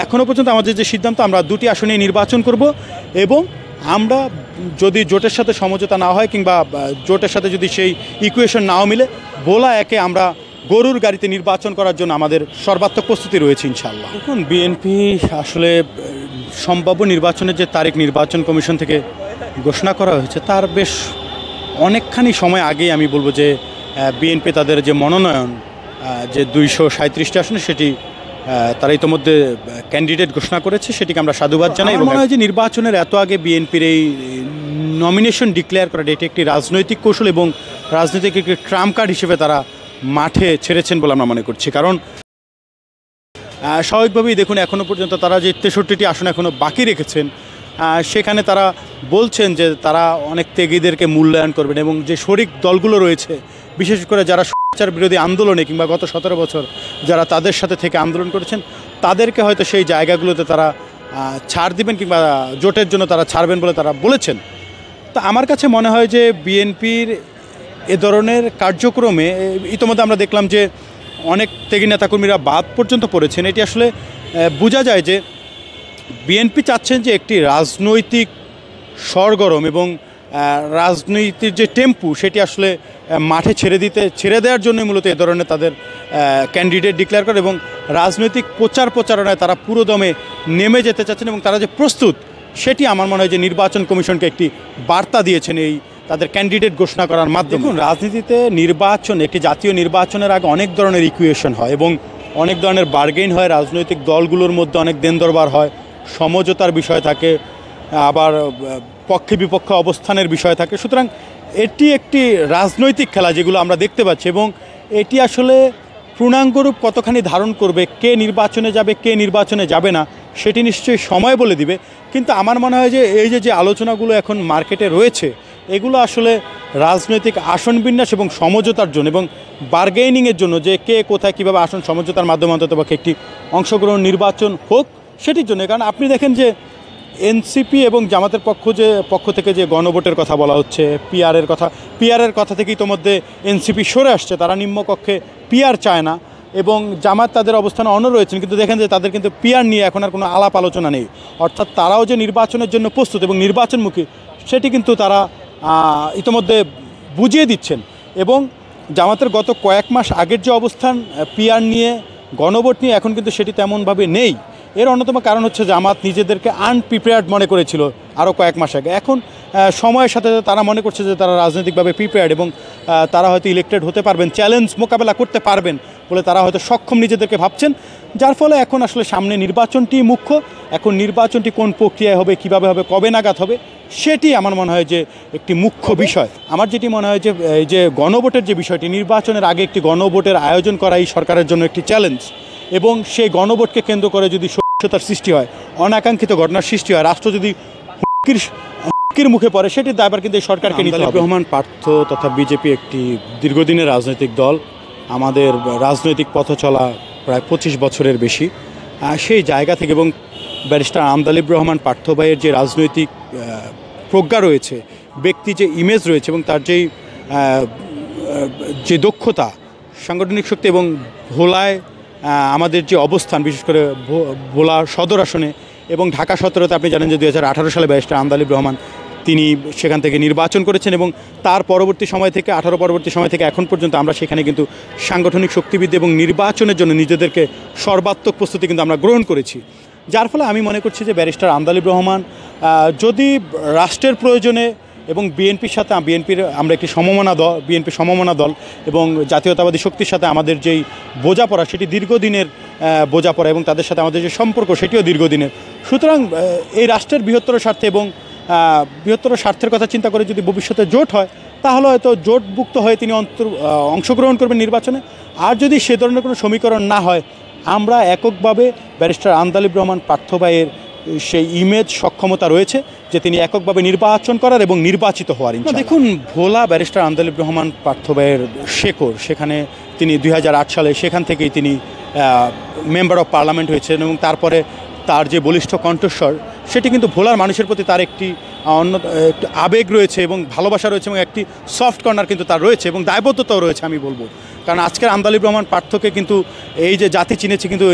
এখনও পর্যন্ত আমাদের যে সিদ্ধান্ত, আমরা দুটি আসনে নির্বাচন করব এবং আমরা যদি জোটের সাথে সমঝোতা না হয় কিংবা জোটের সাথে যদি সেই ইকুয়েশন নাও মিলে, ভোলা একে আমরা গরুর গাড়িতে নির্বাচন করার জন্য আমাদের সর্বাত্মক প্রস্তুতি রয়েছে ইনশাআল্লাহ। দেখুন, বিএনপি আসলে সম্ভাব্য নির্বাচনের যে তারিখ নির্বাচন কমিশন থেকে ঘোষণা করা হয়েছে, তার বেশ অনেকখানি সময় আগেই আমি বলবো যে বিএনপি তাদের যে মনোনয়ন যে 237টি আসনে সেটি তারা ইতিমধ্যে ক্যান্ডিডেট ঘোষণা করেছে, সেটিকে আমরা সাধুবাদ জানাই। এবং মনে হয় যে নির্বাচনের এত আগে বিএনপির এই নমিনেশন ডিক্লেয়ার করা এটি একটি রাজনৈতিক কৌশল এবং রাজনৈতিক একটি ট্রাম্প কার্ড হিসেবে তারা মাঠে ছেড়েছেন বলে আমরা মনে করছি। কারণ স্বাভাবিকভাবেই দেখুন, এখনও পর্যন্ত তারা যে 63টি আসন এখনও বাকি রেখেছেন, সেখানে তারা বলছেন যে তারা অনেক ত্যাগীদেরকে মূল্যায়ন করবেন এবং যে শরিক দলগুলো রয়েছে, বিশেষ করে যারা স্বৈরাচার বিরোধী আন্দোলনে কিংবা গত 17 বছর যারা তাদের সাথে থেকে আন্দোলন করেছেন, তাদেরকে হয়তো সেই জায়গাগুলোতে তারা ছাড় দিবেন কিংবা জোটের জন্য তারা ছাড়বেন বলে তারা বলেছেন। তো আমার কাছে মনে হয় যে বিএনপির এ ধরনের কার্যক্রমে ইতিমধ্যে আমরা দেখলাম যে অনেক ত্যাগী নেতাকর্মীরা বাদ পর্যন্ত পড়েছেন। এটি আসলে বোঝা যায় যে বিএনপি চাচ্ছেন যে একটি রাজনৈতিক সরগরম এবং রাজনীতির যে টেম্পু সেটি আসলে মাঠে ছেড়ে দেওয়ার জন্য মূলত এ ধরনের তাদের ক্যান্ডিডেট ডিক্লেয়ার করে এবং রাজনৈতিক প্রচারণায় তারা পুরোদমে নেমে যেতে চাচ্ছেন এবং তারা যে প্রস্তুত, সেটি আমার মনে হয় যে নির্বাচন কমিশনকে একটি বার্তা দিয়েছেন এই তাদের ক্যান্ডিডেট ঘোষণা করার মাধ্যমে। দেখুন, রাজনীতিতে নির্বাচন, একটি জাতীয় নির্বাচনের আগে অনেক ধরনের ইকুয়েশন হয় এবং অনেক ধরনের বার্গেইন হয়, রাজনৈতিক দলগুলোর মধ্যে অনেক দেন দরবার হয়, সমঝোতার বিষয় থাকে, আবার পক্ষে বিপক্ষে অবস্থানের বিষয় থাকে। সুতরাং এটি একটি রাজনৈতিক খেলা যেগুলো আমরা দেখতে পাচ্ছি এবং এটি আসলে পূর্ণাঙ্গরূপ কতখানি ধারণ করবে, কে নির্বাচনে যাবে কে নির্বাচনে যাবে না, সেটি নিশ্চয়ই সময় বলে দিবে। কিন্তু আমার মনে হয় যে এই যে আলোচনাগুলো এখন মার্কেটে রয়েছে, এগুলো আসলে রাজনৈতিক আসন বিন্যাস এবং সমঝোতার জন্য এবং বার্গেনিংয়ের জন্য, যে কে কোথায় কীভাবে আসন সমঝোতার মাধ্যমে অন্ততপক্ষে একটি অংশগ্রহণ নির্বাচন হোক সেটির জন্য। কারণ আপনি দেখেন যে এনসিপি এবং জামাতের পক্ষ থেকে যে গণভোটের কথা বলা হচ্ছে, পিআরের কথা থেকে ইতোমধ্যে এনসিপি সরে আসছে, তারা নিম্নকক্ষে পিআর চায় না এবং জামাত তাদের অবস্থানে অনড় রয়েছেন। কিন্তু দেখেন যে তাদের কিন্তু পিআর নিয়ে এখন আর কোনো আলাপ আলোচনা নেই। অর্থাৎ তারাও যে নির্বাচনের জন্য প্রস্তুত এবং নির্বাচনমুখী, সেটি কিন্তু তারা ইতোমধ্যে বুঝিয়ে দিচ্ছেন। এবং জামাতের গত কয়েক মাস আগের যে অবস্থান পিআর নিয়ে, গণভোট নিয়ে, এখন কিন্তু সেটি তেমনভাবে নেই। এর অন্যতম কারণ হচ্ছে জামাত নিজেদেরকে আনপ্রিপেয়ার্ড মনে করেছিল আরও কয়েক মাস আগে। এখন সময়ের সাথে তারা মনে করছে যে তারা রাজনৈতিকভাবে প্রিপেয়ার্ড এবং তারা হয়তো ইলেক্টেড হতে পারবেন, চ্যালেঞ্জ মোকাবেলা করতে পারবেন বলে তারা হয়তো সক্ষম নিজেদেরকে ভাবছেন। যার ফলে এখন আসলে সামনে নির্বাচনটি মুখ্য। এখন নির্বাচনটি কোন প্রক্রিয়ায় হবে, কিভাবে হবে, কবে নাগাদ হবে, সেটি আমার মনে হয় যে একটি মুখ্য বিষয়। আমার যেটি মনে হয় যে এই যে গণভোটের যে বিষয়টি, নির্বাচনের আগে একটি গণভোটের আয়োজন করা এই সরকারের জন্য একটি চ্যালেঞ্জ এবং সেই গণভোটকে কেন্দ্র করে যদি সহিংসতার সৃষ্টি হয়, অনাকাঙ্ক্ষিত ঘটনার সৃষ্টি হয়, রাষ্ট্র যদি হুমকির মুখে পড়ে, সেটির দায়ভার কিন্তু এই সরকারকে নিতে হবে। রহমান পার্থ তথা বিজেপি একটি দীর্ঘদিনের রাজনৈতিক দল, আমাদের রাজনৈতিক পথ চলা প্রায় 25 বছরের বেশি। সেই জায়গা থেকে এবং ব্যারিস্টার আমদালিব রহমান পার্থ ভাইয়ের যে রাজনৈতিক প্রজ্ঞা রয়েছে, ব্যক্তি যে ইমেজ রয়েছে এবং তার যে দক্ষতা, সাংগঠনিক শক্তি এবং ভোলায় আমাদের যে অবস্থান, বিশেষ করে ভোলা সদর আসনে এবং ঢাকা 17-তে আপনি জানেন যে 2018 সালে ব্যারিস্টার আমদালিব রহমান তিনি সেখান থেকে নির্বাচন করেছেন এবং তার পরবর্তী সময় থেকে 18 পরবর্তী সময় থেকে এখন পর্যন্ত আমরা সেখানে কিন্তু সাংগঠনিক শক্তিবৃদ্ধি এবং নির্বাচনের জন্য নিজেদেরকে সর্বাত্মক প্রস্তুতি কিন্তু আমরা গ্রহণ করেছি। যার ফলে আমি মনে করছি যে ব্যারিস্টার আমদালিব রহমান যদি রাষ্ট্রের প্রয়োজনে এবং বিএনপির সাথে আমরা একটি বিএনপি সমমনা দল এবং জাতীয়তাবাদী শক্তির সাথে আমাদের যেই বোঝাপড়া, সেটি দীর্ঘদিনের বোঝাপড়া এবং তাদের সাথে আমাদের যে সম্পর্ক, সেটিও দীর্ঘদিনের। সুতরাং এই রাষ্ট্রের বৃহত্তর স্বার্থে এবং বৃহত্তর স্বার্থের কথা চিন্তা করে যদি ভবিষ্যতে জোট হয়, তাহলে হয়তো জোটভুক্ত হয়ে তিনি অংশগ্রহণ করবেন নির্বাচনে। আর যদি সে ধরনের কোনো সমীকরণ না হয়, আমরা এককভাবে ব্যারিস্টার আমদালিব রহমান পার্থ ভাইয়ের সেই ইমেজ, সক্ষমতা রয়েছে যে তিনি এককভাবে নির্বাচন করার এবং নির্বাচিত হওয়ার। দেখুন, ভোলা ব্যারিস্টার আমদালিব রহমান পার্থ ভাইয়ের শেকড়, সেখানে তিনি 2008 সালে সেখান থেকেই তিনি মেম্বার অফ পার্লামেন্ট হয়েছেন এবং তারপরে তার যে বলিষ্ঠ কণ্ঠস্বর সেটি কিন্তু ভোলার মানুষের প্রতি তার একটি একটি আবেগ রয়েছে এবং ভালোবাসা রয়েছে এবং একটি সফট কর্নার কিন্তু তার রয়েছে এবং দায়বদ্ধতাও রয়েছে আমি বলবো। কারণ আজকের আন্দালিব রহমান পার্থকে কিন্তু এই যে জাতি চিনেছে কিন্তু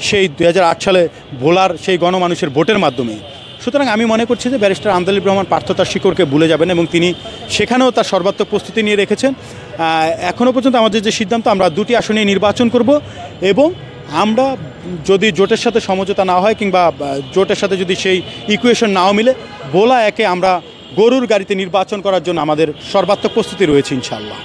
সেই 2008 সালে ভোলার সেই গণমানুষের ভোটের মাধ্যমে। সুতরাং আমি মনে করছি যে ব্যারিস্টার আন্দালিব রহমান পার্থ তার শিকড়কে ভুলে যাবেন এবং তিনি সেখানেও তার সর্বাত্মক প্রস্তুতি নিয়ে রেখেছেন। এখনও পর্যন্ত আমাদের যে সিদ্ধান্ত, আমরা 2টি আসনে নির্বাচন করব এবং আমরা যদি জোটের সাথে সমঝোতা না হয় কিংবা জোটের সাথে যদি সেই ইকুয়েশন নাও মিলে, ভোলা একে আমরা গরুর গাড়িতে নির্বাচন করার জন্য আমাদের সর্বাত্মক প্রস্তুতি রয়েছে ইনশাআল্লাহ।